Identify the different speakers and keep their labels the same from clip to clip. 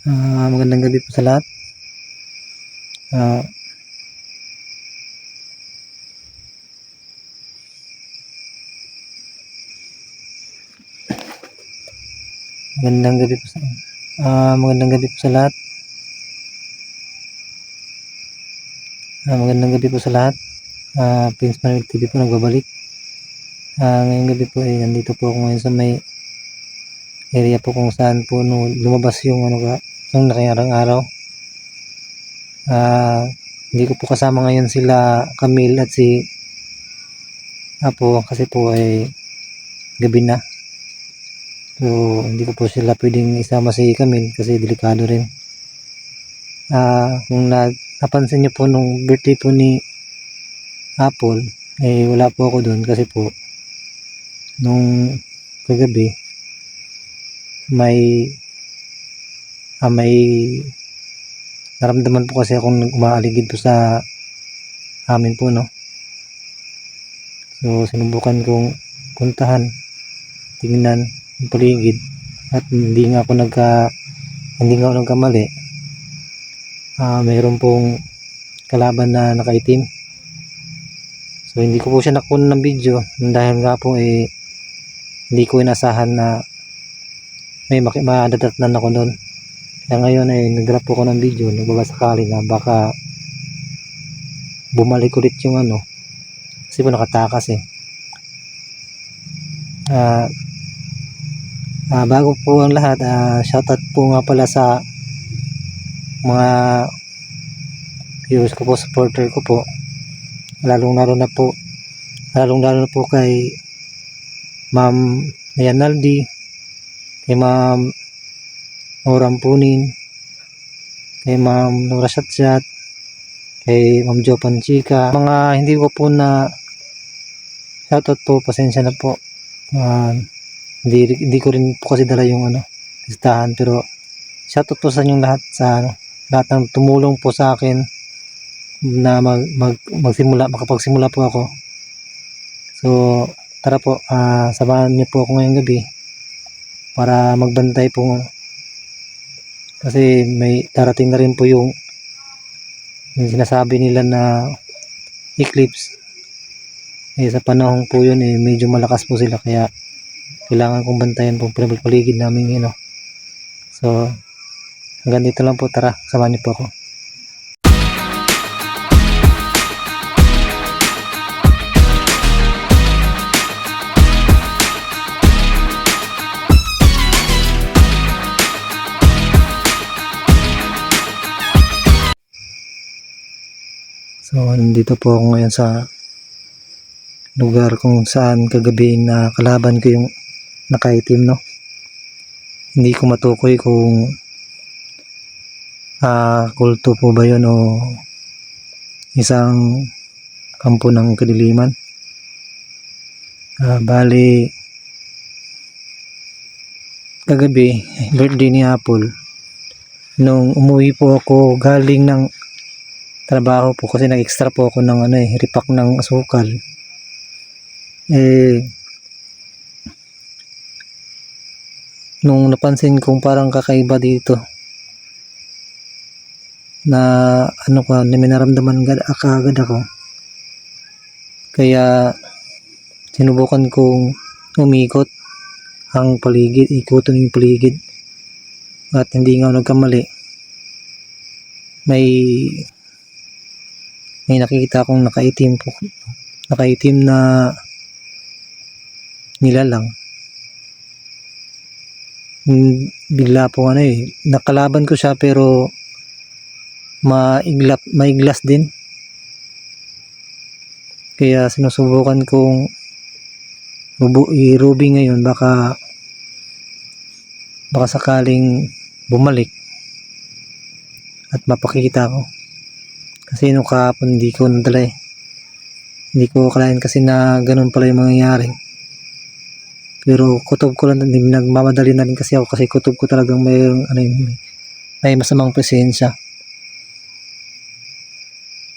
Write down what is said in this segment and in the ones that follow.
Speaker 1: Magandang gabi po sa lahat. Ah, magandang gabi po sa magandang gabi po sa lahat. Magandang gabi po sa lahat. Prince Manuel TV po nagbabalik. Ngayong gabi po ay nandito po ako ngayon sa may area po kung saan po lumabas yung yung nakayarang araw. Hindi ko po kasama ngayon sila Camille at si Apo kasi po ay gabi na. So hindi ko po sila pwedeng isama si Camille kasi delikado rin. Kung napansin niyo po nung birthday po ni Apple, wala po ako doon kasi po nung kagabi may naramdaman po kasi akong umaaligid po sa amin po, no. So sinubukan kong puntahan, tingnan yung paligid at hindi nga ako nagkamali. Mayroon pong kalaban na nakaitim. So hindi ko po siya nakuha ng video dahil nga po hindi ko inasahan na may madadatnan ako doon. Kaya ngayon nagdala po ako ng video, nagbabasakali na baka bumalik ulit yung kasi po nakatakas bago po ang lahat, shoutout po nga pala sa mga viewers ko po, supporter ko po, lalong lalo na po kay Ma'am Nayanaldi, kay Ma'am Orampunin, kay Ma'am Nora Shatshat, kay Ma'am Jo Panchika. Mga hindi ko po na shoutout po, pasensya na po. Hindi ko rin po kasi dala yung listahan, pero shoutout po sa inyong lahat, sa lahat ng tumulong po sa akin na makapagsimula po ako. So tara po, samahan niyo po ako ngayong gabi para magbantay po, kasi may darating na rin po yung sinasabi nila na eclipse. Sa panahon po yun medyo malakas po sila, kaya kailangan kong bantayan po paligid namin So hanggang dito lang po, tara samahan niyo po ako. So nandito po ako ngayon sa lugar kung saan kagabi na kalaban ko yung nakaitim, no. Hindi ko matukoy kung kulto po ba yun o isang kampo ng kadiliman. Bali kagabi birthday ni Apple. Nung umuwi po ako galing ng trabaho po, kasi nag-extra po ako ng repack ng asukal. Nung napansin kong parang kakaiba dito na may naramdaman agad ako, kaya sinubukan kong umikot ang paligid, ikutin yung paligid, at hindi nga nagkamali. May nakikita akong nakaitim na nilalang. Bigla po nakalaban ko siya, pero maiglas din, kaya sinusubukan kong i-ruby ngayon, baka sakaling bumalik at mapakita ko. Kasi nung kahapon hindi ko nadala hindi ko akalain kasi na ganun pala yung mangyayari. Pero kutob ko lang, nagmamadali na rin kasi ako, kasi kutob ko talagang may masamang presensya.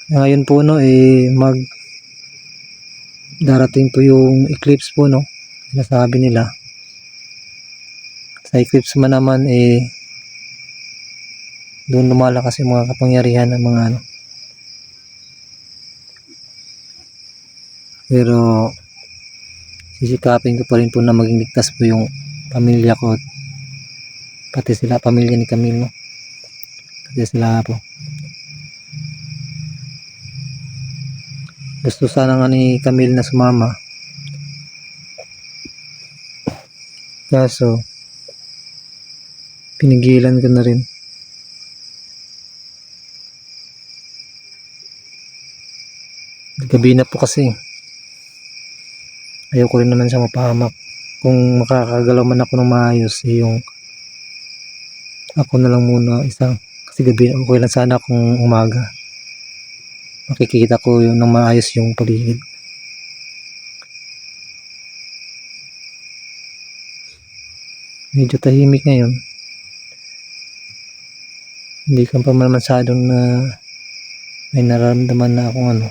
Speaker 1: Ngayon po darating po yung eclipse po, no, sinasabi nila. Sa eclipse naman Doon lumalakas yung mga kapangyarihan ng mga ano. Pero sisikapin ko pa rin po na maging ligtas po yung pamilya ko at pati sila, pamilya ni Camille, no? Pati sila po. Gusto sana nga ni Camille na sumama. Kaso, pinigilan ko na rin. Gabi na po kasi. Ayoko rin naman siya mapahamak. Kung makakagalaw man ako ng maayos, yung ako na lang muna isang. Kasi gabi, okay lang sana kung umaga. Makikita ko yung nang maayos yung paligid. Medyo tahimik ngayon. Hindi ka pa man masyadong na may nararamdaman na akong ano.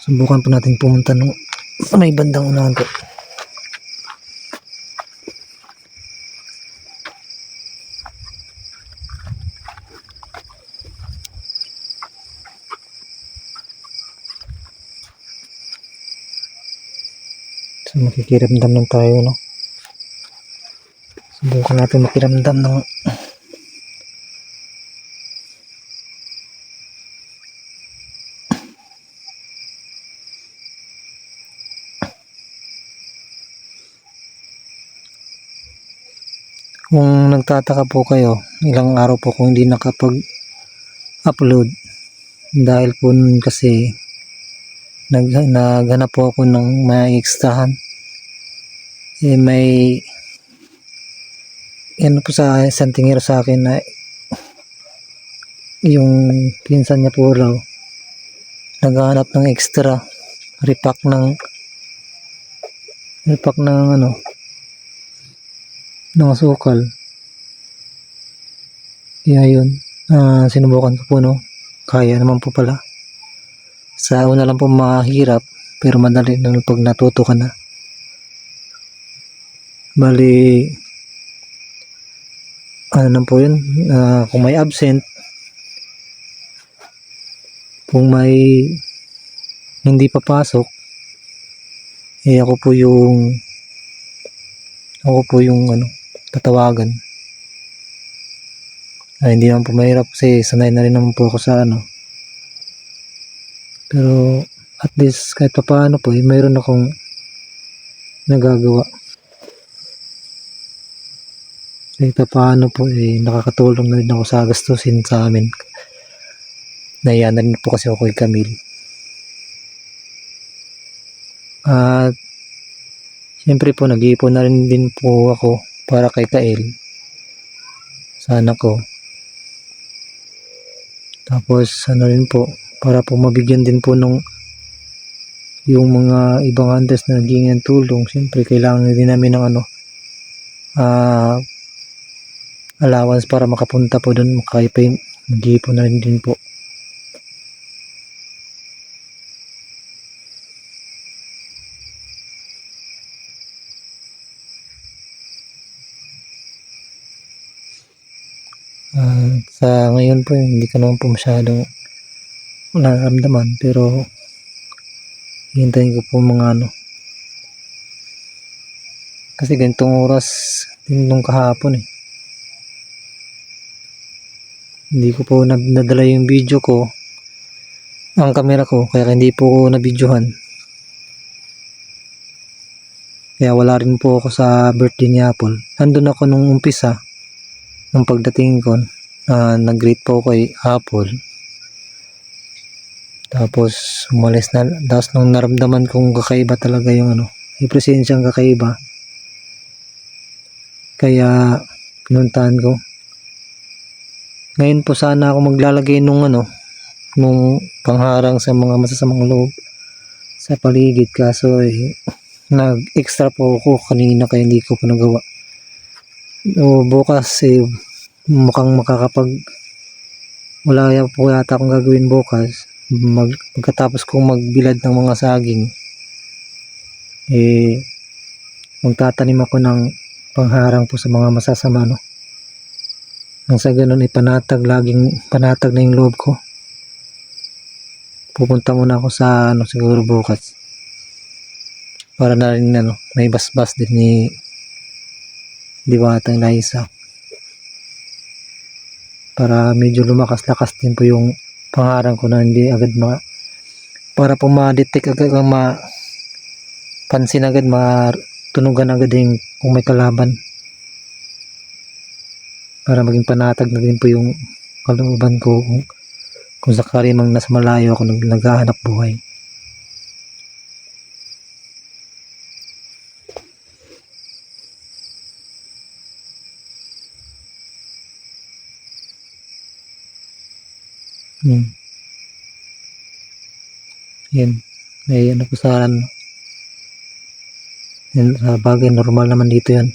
Speaker 1: Subukan po natin pumunta sa may bandang unahan po. So makikiramdam lang tayo, no? Subukan natin makiramdam ng kung nagtataka po kayo, ilang araw po kung hindi nakapag-upload dahil po nun kasi naghanap po ako ng may extrahan. May yan po sa isang tingero sa akin na yung pinsan niya po raw naghahanap ng extra repack ng ano ng asukal. Kaya yun, sinubukan ko po, no? Kaya naman po pala. Sa una lang po mahirap, pero madali na pag natuto ka na. Bali, ano lang po yun, kung may absent, kung may hindi papasok, ako po yung ano, tatawagan. Hindi naman po mahirap kasi sanay na rin naman po ako sa ano. Pero at least kahit paano po, mayroon akong nagagawa. Kahit paano po, nakakatulong na rin ako sa gastusin sa amin. Naiyan na rin po kasi ako kay Camille. At siyempre po, nag-iipon na rin din po ako para kay Kael. Sa anak ko. Tapos ano rin po, para po mabigyan din po yung mga ibang hunters na naging ng tulong. Siyempre kailangan din namin ng ano, allowance para makapunta po doon, makaipay, mag-iipon na rin din po. Sa ngayon po, hindi ko naman po masyadong nararamdaman, pero hihintayin ko po mga ano. Kasi ganitong oras din nung kahapon Hindi ko po nadala yung video ko, ang camera ko, kaya hindi po na-videohan. Kaya wala rin po ako sa birthday ni Apple. Nandun ako nung umpisa, nung pagdating ko, nag-greet po ako kay Apple. Tapos umalis na, tapos nung naramdaman kong kakaiba talaga yung ano, may presensyang kakaiba. Kaya pinuntahan ko. Ngayon po sana ako maglalagay nung pangharang sa mga masasamang loob sa paligid, kaso nag-extra po ako kanina kaya hindi ko pa nagawa. Bukas mukhang wala po yata akong gagawin bukas. Pagkatapos kong magbilad ng mga saging, magtatanim ako ng pangharang po sa mga masasama, no? Nang sa ganun laging panatag na yung loob ko. Pupunta muna ako sa siguro bukas para na rin may basbas din ni Diwatang Liza para medyo lumakas-lakas din po yung pangarang ko na hindi agad para po ma-detect agad, mapansin agad, matunugan agad yung kung may kalaban, para maging panatag na din po yung kalooban ko kung sakali mang nasa malayo ako naghahanap buhay. Yan. May po sa sa bagay, normal naman dito yan.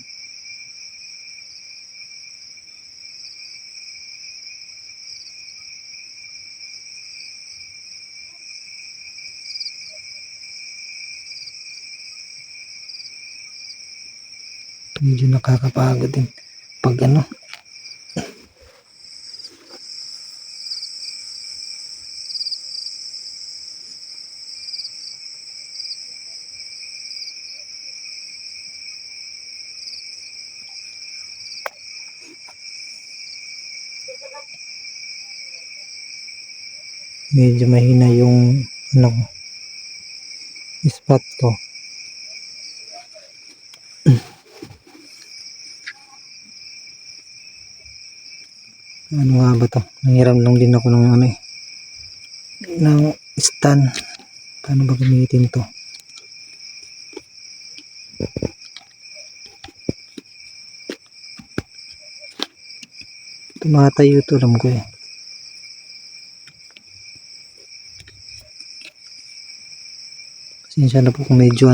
Speaker 1: Medyo nakakapagod din pag medyo mahina yung spot ko. Ano nga ba to? Nangiram lang din ako ng ng stand. Paano ba gamitin to? Tumatayo to, alam ko eh. Pasensya na po kung medyo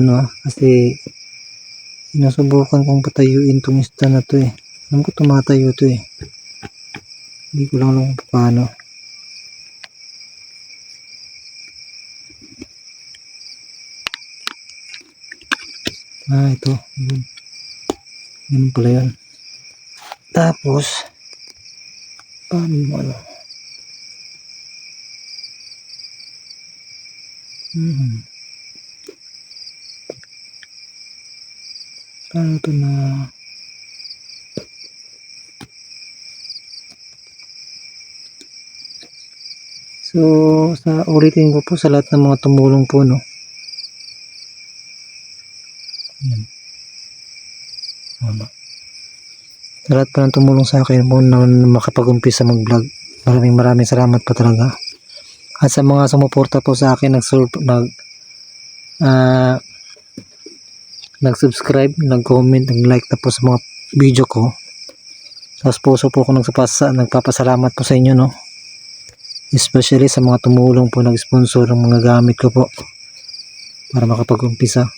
Speaker 1: kasi sinusubukan kong patayuin tong stand na to eh. Alam ko tumatayo to eh. Hindi ko lang alam kung paano. Ito. Ganun pala yun. Tapos, paano mo paano ito na so ulitin ko po sa lahat ng mga tumulong po, no? Yan. Sa lahat pa ng tumulong sa akin po na makapag-umpisa mag-vlog, maraming salamat po talaga. At sa mga sumuporta po sa akin, nag-subscribe, nag-comment, nag-like na po sa mga video ko. Tapos puso po ako nagpapasalamat po sa inyo, no? Especially sa mga tumulong po, nag-sponsor ng mga gamit ko po para makapag-umpisa.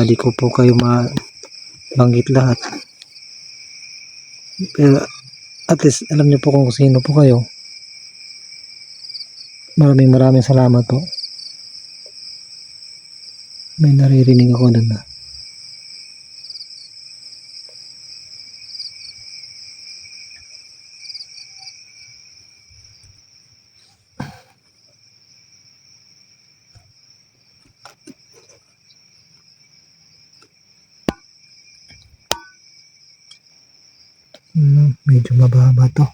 Speaker 1: Di ko po kayo mabanggit lahat, pero at least alam niyo po kung sino po kayo. Maraming salamat po. May naririnig ako doon na medyo mababa to.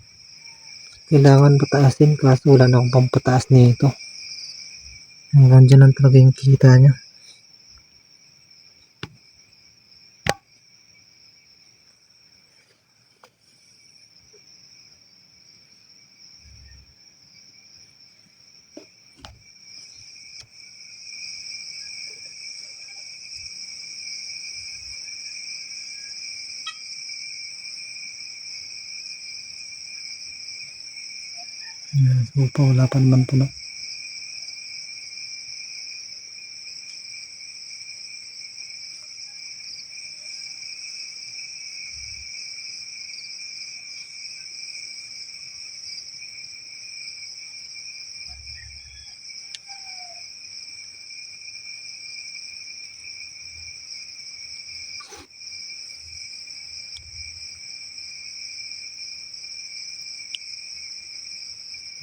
Speaker 1: Kailangan pataasin kaso wala na akong pampataas nito. Hanggang dyan lang talaga yung kita niya. So pa wala pa naman po, no?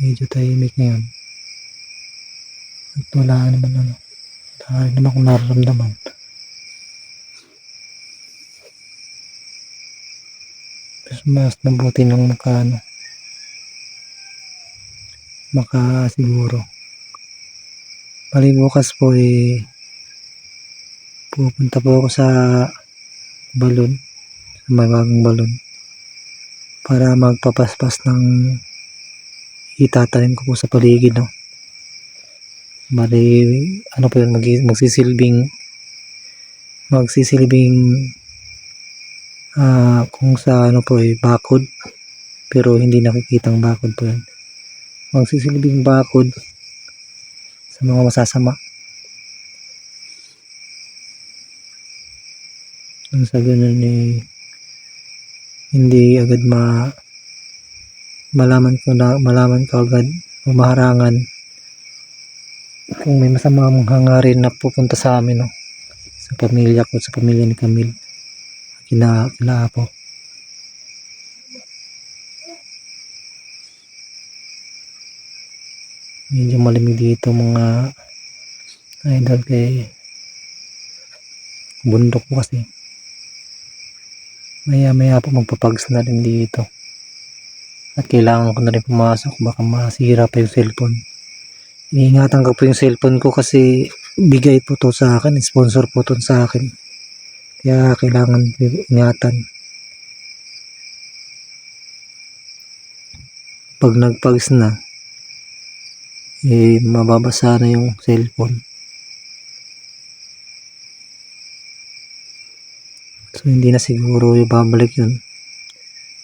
Speaker 1: Medyo tahimik ngayon. At wala naman akong nararamdaman. Mas mabuti nang makasiguro. Bali bukas po pupunta po ako sa balon, sa may bagong balon, para magpapaspas ng itatanim ko po sa paligid, no. Bali po yun, magsisilbing kung sa bakod, pero hindi nakikitang bakod po yun. Magsisilbing bakod sa mga masasama. Nang sa ganun hindi agad malaman ko agad o maharangan kung may masamang hangarin na pupunta sa amin, no, sa pamilya ko, sa pamilya ni Camille, kina Apo. Medyo malamig dito mga idol, kay bundok po kasi. Maya po magpapags na rin dito. At kailangan ko na rin pumasok, baka masira pa yung cellphone. Iniingatan ko po yung cellphone ko kasi bigay po to sa akin, sponsor po to sa akin. Kaya kailangan ingatan. Pag nagpags na, mababasa na yung cellphone. So hindi na siguro yung babalik yun.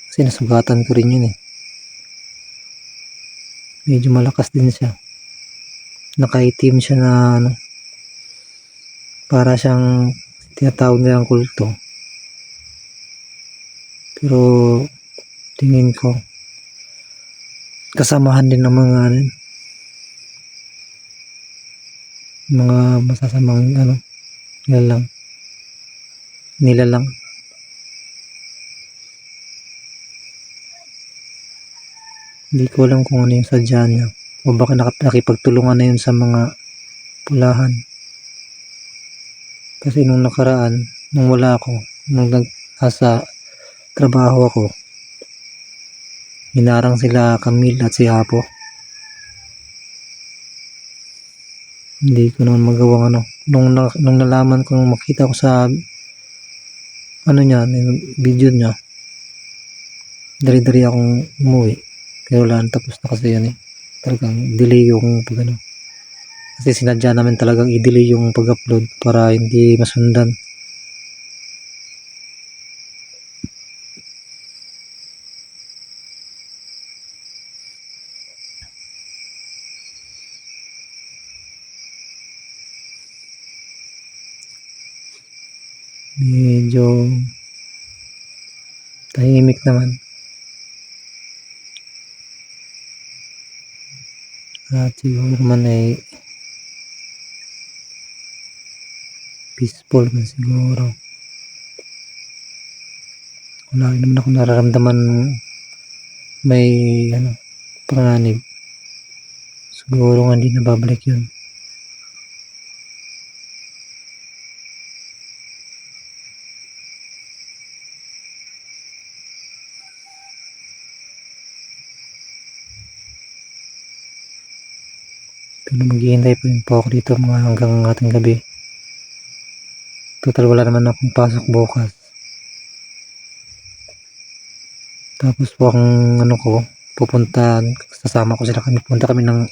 Speaker 1: Kasi nasugatan ko rin yun Medyo malakas din siya. Nakaitim siya na para siyang tinatawag nilang kulto. Pero tingin ko kasamahan din ng mga masasamang nilalang. Hindi ko alam kung ano yung sadya niya, o baka nakipagtulungan na yun sa mga pulahan. Kasi nung nakaraan, nung wala ako, nung nasa trabaho ako, hinarang sila Camille at si Apo. Hindi ko naman magawang nung nalaman ko, nung makita ko sa video niya, dari-dari akong umuwi. Pero wala, tapos na kasi yan talagang delay yung kasi sinadya namin talagang i-delay yung pag-upload para hindi masundan. Medyo tahimik naman. At siguro naman peaceful na siguro. Wala naman ako nararamdaman may panganib. Siguro nga hindi na babalik yun. Pero maghihintay po ako dito hanggang ating gabi. Total wala naman akong pasok bukas. Tapos po ang sasama ko sila, pupunta kami ng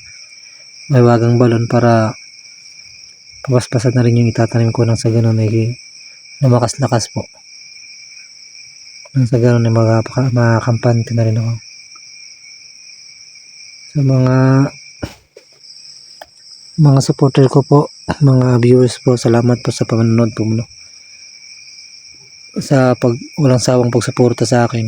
Speaker 1: may wagang balon para papaspasan na rin yung itatanim ko, nang sa ganun lumakas-lakas po. Nang sa ganun makakampante na rin ako. Sa mga supporter ko po, mga viewers po, salamat po sa panonood po, sa walang sawang pagsuporta sa akin.